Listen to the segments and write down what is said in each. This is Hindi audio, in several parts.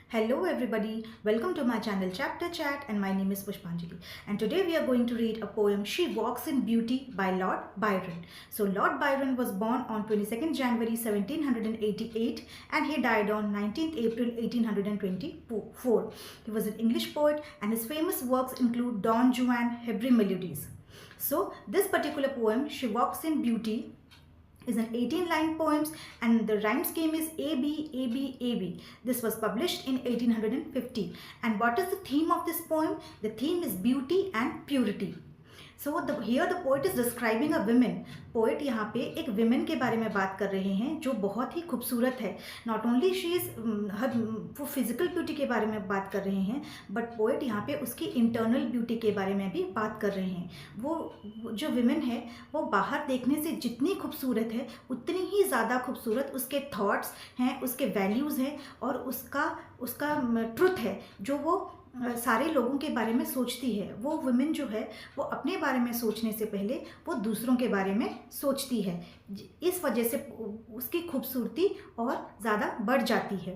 Hello everybody, welcome to my channel Chapter Chat and my name is Pushpanjali and today we are going to read a poem She Walks in Beauty by Lord Byron. So Lord Byron was born on 22nd January 1788 and he died on 19th April 1824. He was an English poet and his famous works include Don Juan, Hebrew Melodies. So this particular poem She Walks in Beauty is an 18-line poems and the rhyme scheme is A B A B A B. This was published in 1850. And what is the theme of this poem? The theme is beauty and purity. So here the poet is describing a woman. Poet यहाँ पे एक विमेन के बारे में बात कर रहे हैं जो बहुत ही खूबसूरत है. नॉट ओनली शी इज़ वो फिजिकल ब्यूटी के बारे में बात कर रहे हैं बट पोएट यहाँ पे उसकी इंटरनल ब्यूटी के बारे में भी बात कर रहे हैं. वो जो विमेन है वो बाहर देखने से जितनी खूबसूरत है उतनी ही ज़्यादा खूबसूरत उसके थॉट्स हैं, उसके वैल्यूज़ हैं और उसका ट्रुथ है जो वो सारे लोगों के बारे में सोचती है. वो वुमेन जो है वो अपने बारे में सोचने से पहले वो दूसरों के बारे में सोचती है. इस वजह से उसकी खूबसूरती और ज़्यादा बढ़ जाती है.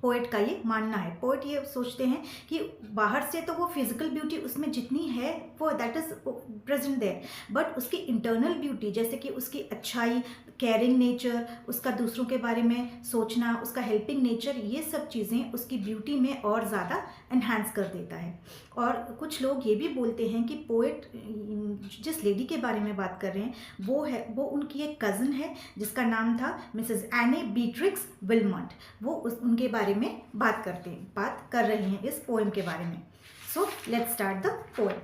पोएट का ये मानना है. पोएट ये सोचते हैं कि बाहर से तो वो फिजिकल ब्यूटी उसमें जितनी है वो that is present there but उसकी इंटरनल ब्यूटी जैसे कि उसकी अच्छाई, केयरिंग नेचर, उसका दूसरों के बारे में सोचना, उसका हेल्पिंग नेचर, ये सब चीज़ें उसकी ब्यूटी में और ज़्यादा एनहांस कर देता है. और कुछ लोग ये भी बोलते हैं कि पोएट जिस लेडी के बारे में बात कर रहे हैं वो उनकी एक कज़न है जिसका नाम था मिसेस एने बीट्रिक्स विलमॉन्ट. वो उनके बारे में बात कर रहे हैं इस पोएम के बारे में. So let's start the poem.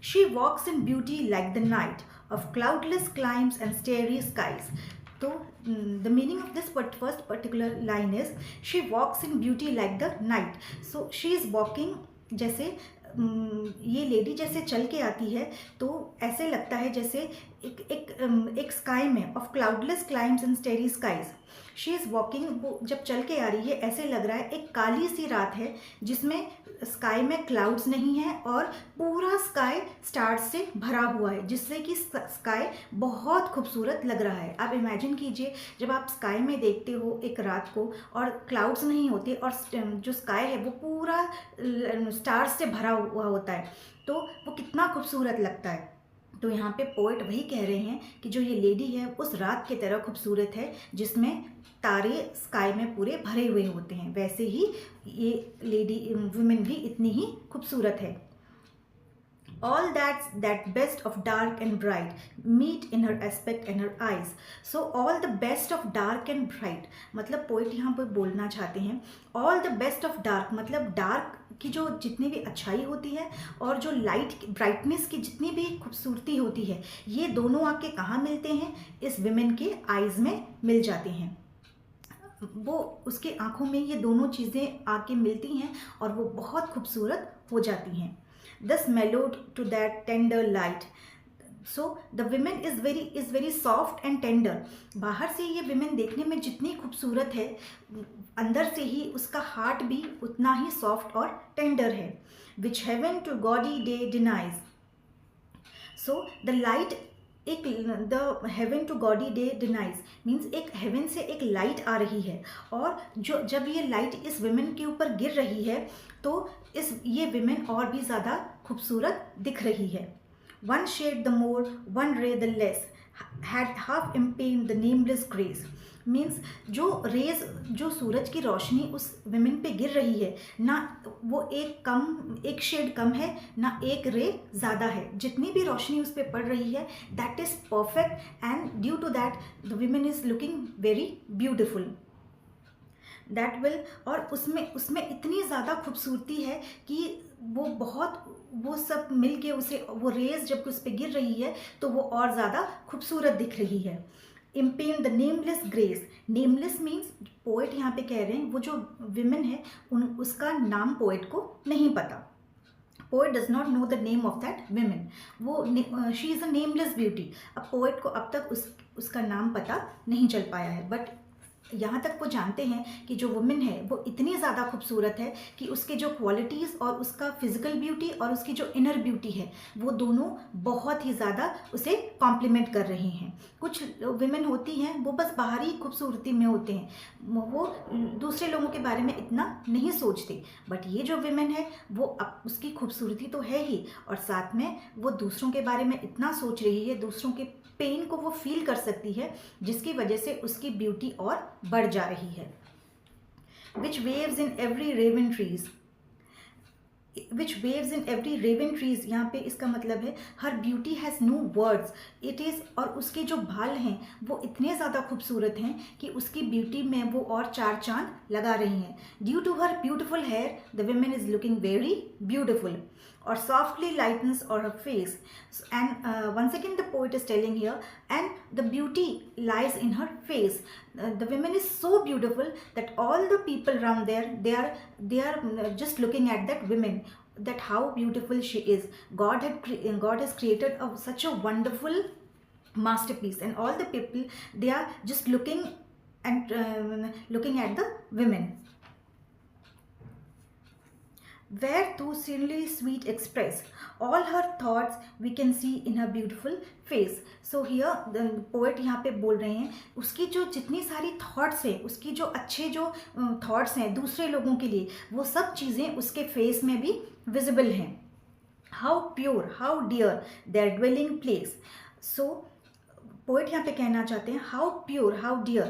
She walks in beauty like the night of cloudless climes and starry skies. So the meaning of this first particular line is she walks in beauty like the night. So she is walking जैसे ये लेडी जैसे चल के आती है तो ऐसे लगता है जैसे एक स्काई में of cloudless climes and starry skies. She is walking, वो जब चल के आ रही है ऐसे लग रहा है एक काली सी रात है जिसमें स्काई में क्लाउड्स नहीं है और पूरा स्काई स्टार्स से भरा हुआ है जिससे कि स्काई बहुत खूबसूरत लग रहा है. आप इमेजिन कीजिए जब आप स्काई में देखते हो एक रात को और क्लाउड्स नहीं होते और जो स्काई है वो पूरा स्टार्स से भरा हुआ होता है तो वो कितना खूबसूरत लगता है. तो यहाँ पे पोएट वही कह रहे हैं कि जो ये लेडी है उस रात की तरह खूबसूरत है जिसमें तारे स्काई में पूरे भरे हुए होते हैं. वैसे ही ये लेडी वुमेन भी इतनी ही खूबसूरत है. All that best of dark and bright meet in her aspect and her eyes. So all the best of dark and bright मतलब पोइट यहाँ पर बोलना चाहते हैं all the best of dark मतलब डार्क की जो जितनी भी अच्छाई होती है और जो लाइट ब्राइटनेस की जितनी भी खूबसूरती होती है ये दोनों आके कहाँ मिलते हैं? इस विमेन के आइज़ में मिल जाते हैं. वो उसके आँखों में ये दोनों चीज़ें आके मिलती हैं और वो बहुत खूबसूरत हो जाती हैं. Thus mellowed to that tender light. So the women is very soft and tender. बाहर से ये women देखने में जितनी खूबसूरत है अंदर से ही उसका हार्ट भी उतना ही सॉफ्ट और टेंडर है. Which heaven to gaudy day denies. So the light the heaven to gaudy day denies means एक हेवन से एक लाइट आ रही है और जो जब ये लाइट इस विमेन के ऊपर गिर रही है तो ये विमेन और भी ज़्यादा खूबसूरत दिख रही है. One shade the more one ray the less had half impaired the nameless grace. Means जो सूरज की रोशनी उस विमेन पे गिर रही है ना वो एक शेड कम है ना एक रे ज़्यादा है. जितनी भी रोशनी उस पर पड़ रही है that is perfect and due to that the women is looking very beautiful. That will और उसमें इतनी ज़्यादा खूबसूरती है कि वो सब मिल के उसे वो रेज जब उस पर गिर रही है तो वो और ज़्यादा खूबसूरत दिख रही है. Impaired the nameless grace. Nameless means poet यहाँ पे कह रहे हैं वो जो विमेन है उसका नाम पोएट को नहीं पता. Poet does not know the name of that women. वो she is a nameless beauty. अब पोएट को अब तक उसका नाम पता नहीं चल पाया है बट यहाँ तक वो जानते हैं कि जो वुमेन है वो इतनी ज़्यादा खूबसूरत है कि उसके जो क्वालिटीज़ और उसका फिजिकल ब्यूटी और उसकी जो इनर ब्यूटी है वो दोनों बहुत ही ज़्यादा उसे कॉम्प्लीमेंट कर रही हैं। कुछ वुमेन होती हैं वो बस बाहरी खूबसूरती में होते हैं, वो दूसरे लोगों के बारे में इतना नहीं सोचते, बट ये जो वुमेन है वो उसकी खूबसूरती तो है ही, और साथ में वो दूसरों के बारे में इतना सोच रही है, दूसरों के पेन को वो फील कर सकती है, जिसकी वजह से उसकी ब्यूटी और बढ़ जा रही है। Which waves in every raven trees, which waves in every raven trees, यहाँ पे इसका मतलब है हर beauty has no words, it is, और उसके जो बाल हैं वो इतने ज़्यादा खूबसूरत हैं कि उसकी ब्यूटी में वो और चार चांद लगा रही हैं। Due to her beautiful hair the woman is looking very beautiful, or softly lightens on her face. And once again the poet is telling here, and the beauty lies in her face. The woman is so beautiful that all the people around there, they are just looking at that woman, that how beautiful she is. God has created such a wonderful masterpiece, and all the people, they are just looking and looking at the women. Where too serenely sweet express all her thoughts we can see in her beautiful face. So here the poet यहाँ पे बोल रहे हैं उसकी जो जितनी सारी thoughts हैं, उसकी जो अच्छे जो thoughts हैं दूसरे लोगों के लिए, वो सब चीज़ें उसके face में भी visible हैं. How pure, how dear their dwelling place. So poet यहाँ पे कहना चाहते हैं how pure, how dear.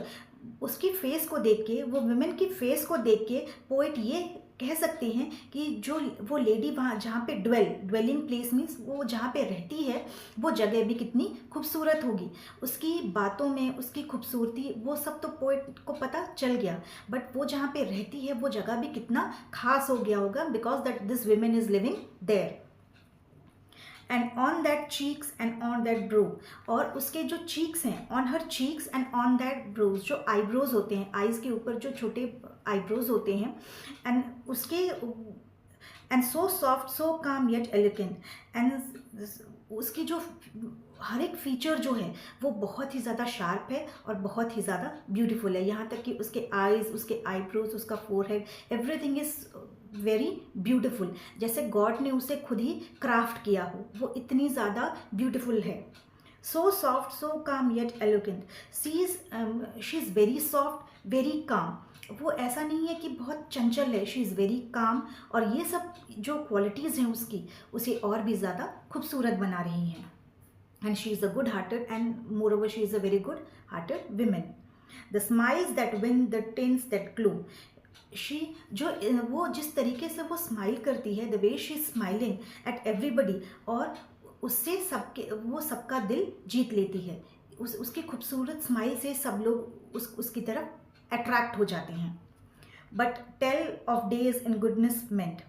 उसकी फेस को देख के, वो वुमेन की फेस को देख के पोइट ये कह सकते हैं कि जो वो लेडी वहाँ जहाँ पे ड्वेलिंग प्लेस मीन्स वो जहाँ पे रहती है वो जगह भी कितनी खूबसूरत होगी। उसकी बातों में उसकी खूबसूरती वो सब तो पोइट को पता चल गया, बट वो जहाँ पे रहती है वो जगह भी कितना खास हो गया होगा, because that this women is living there. And on that cheeks and on that brow, और उसके जो चीक्स हैं, on her cheeks and on that brows, जो आईब्रोज होते हैं, आईज के ऊपर जो छोटे आईब्रोज होते हैं, एंड उसके एंड सो सॉफ्ट सो काम येट एलिगेंट, एंड उसकी जो हर एक फीचर जो है वो बहुत ही ज़्यादा शार्प है और बहुत ही ज़्यादा ब्यूटीफुल है। यहाँ तक कि उसके आईज, उसके आईब्रोज, उसका forehead, everything is very beautiful, जैसे गॉड ने उसे खुद ही क्राफ्ट किया हो, वो इतनी ज़्यादा ब्यूटीफुल है। सो सॉफ्ट सो काम yet elegant, she is very soft very calm, वो ऐसा नहीं है कि बहुत चंचल है, शी इज़ वेरी काम, और ये सब जो क्वालिटीज़ हैं उसकी उसे और भी ज़्यादा खूबसूरत बना रही हैं। And she is a good hearted, and moreover she is a very good hearted women. The smiles that win the tints that glow, she जो वो जिस तरीके से वो स्माइल करती है, the way she is smiling at everybody, और उससे वो सबका दिल जीत लेती है। उसकी खूबसूरत स्माइल से सब लोग उसकी तरफ अट्रैक्ट हो जाते हैं। But tell of days in goodness spent,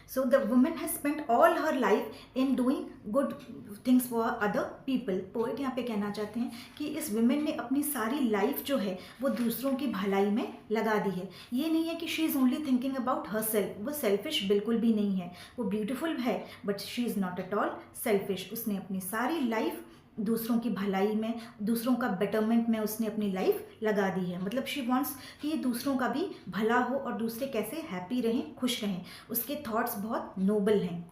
so the woman has spent all her life in doing good things for other people. Poet यहाँ पे कहना चाहते हैं कि इस women ने अपनी सारी लाइफ जो है वो दूसरों की भलाई में लगा दी है। ये नहीं है कि she is only thinking about her self, वो सेल्फिश बिल्कुल भी नहीं है, वो ब्यूटीफुल है but she is not at all selfish. उसने अपनी सारी लाइफ दूसरों की भलाई में, दूसरों का बेटरमेंट में उसने अपनी लाइफ लगा दी है। मतलब शी वांट्स कि दूसरों का भी भला हो और दूसरे कैसे हैप्पी रहें, खुश रहें। उसके थॉट्स बहुत नोबल हैं।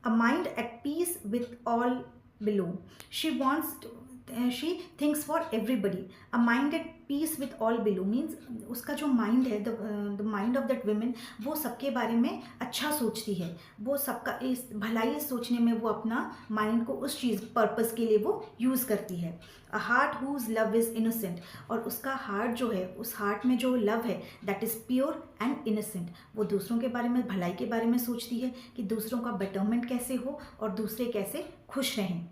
A mind at peace with all below, she thinks for everybody. A mind at peace with all below means उसका जो माइंड है, the mind of that women, वो सबके बारे में अच्छा सोचती है, वो सबका इस भलाई सोचने में वो अपना माइंड को उस चीज़ पर्पस के लिए वो यूज़ करती है। A heart whose love is innocent, और उसका हार्ट जो है, उस हार्ट में जो लव है that is pure and innocent, वो दूसरों के बारे में, भलाई के बारे में सोचती है कि दूसरों का बेटरमेंट कैसे हो और दूसरे कैसे खुश रहें।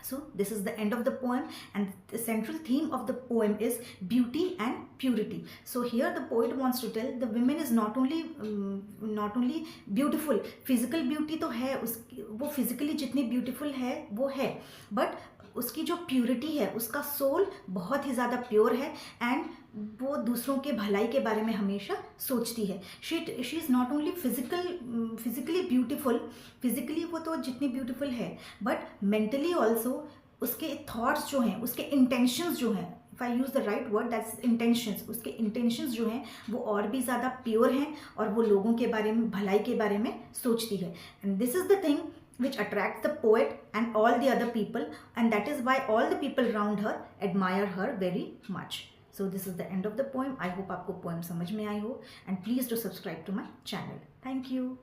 So this is the end of the poem, and the central theme of the poem is beauty and purity. So here the poet wants to tell the women is not only beautiful, physical beauty तो है उसकी, वो physically जितनी beautiful है वो है, but उसकी जो प्योरिटी है, उसका सोल बहुत ही ज़्यादा प्योर है, एंड वो दूसरों के भलाई के बारे में हमेशा सोचती है। She is not only physically beautiful, physically वो तो जितनी ब्यूटीफुल है, बट मेंटली ऑल्सो उसके थॉट्स जो हैं, उसके इंटेंशंस जो हैं, if I use the right word that's intentions, उसके इंटेंशंस जो हैं वो और भी ज़्यादा प्योर हैं और वो लोगों के बारे में, भलाई के बारे में सोचती है. And this is the thing which attracts the poet and all the other people, and that is why all the people around her admire her very much. So this is the end of the poem. I hope आपको poem समझ में आई हो, and please do subscribe to my channel. Thank you.